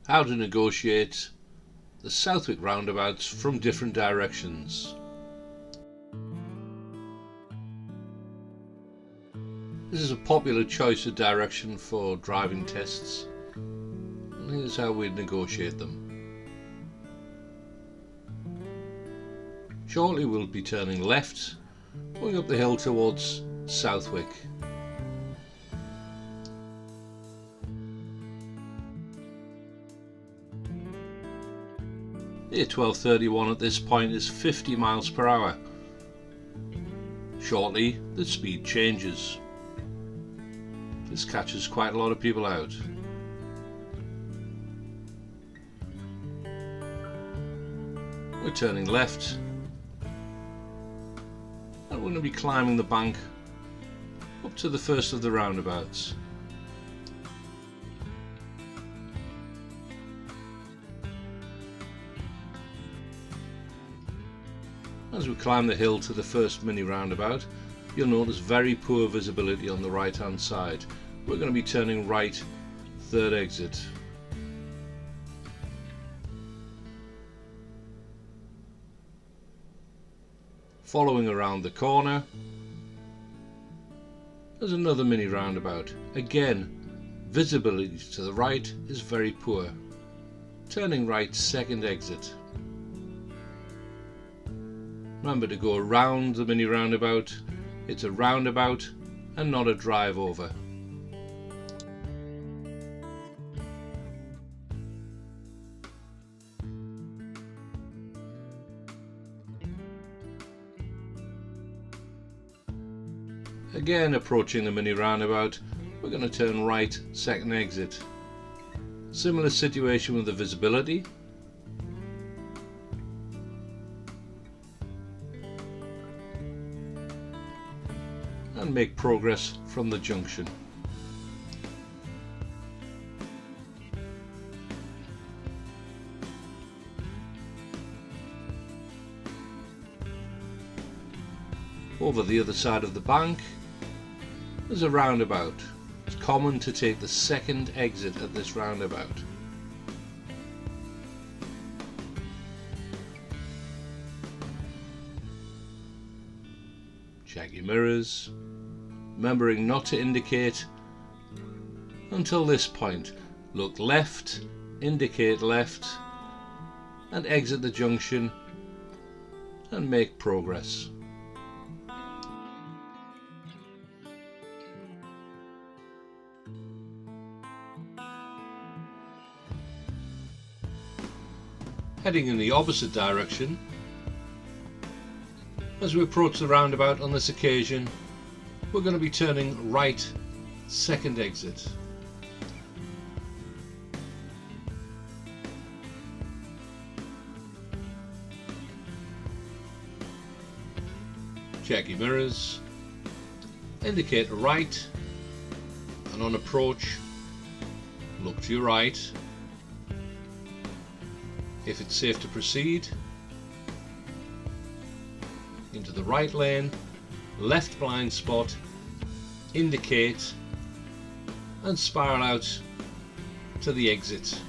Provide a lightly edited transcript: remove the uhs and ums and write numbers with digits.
how to negotiate the Southwick roundabouts from different directions. This is a popular choice of direction for driving tests, and here's how we negotiate them. Shortly we'll be turning left, going up the hill towards Southwick. The A1231 at this point is 50 miles per hour. Shortly the speed changes. This catches quite a lot of people out. We're turning left and we're going to be climbing the bank up to the first of the roundabouts. As we climb the hill to the first mini roundabout, you'll notice very poor visibility on the right hand side. We're going to be turning right, third exit. Following around the corner, there's another mini roundabout. Again, visibility to the right is very poor. Turning right, second exit. Remember to go around the mini roundabout. It's a roundabout and not a drive over. Again, approaching the mini roundabout, we're going to turn right, second exit. Similar situation with the visibility. And make progress from the junction. Over the other side of the bank, there's a roundabout. It's common to take the second exit at this roundabout. Check your mirrors, remembering not to indicate until this point. Look left, indicate left, and exit the junction and make progress. Heading in the opposite direction, as we approach the roundabout on this occasion, we're going to be turning right, second exit. Check your mirrors, indicate right, and on approach, look to your right. If it's safe to proceed, into the right lane, left blind spot, indicate and spiral out to the exit.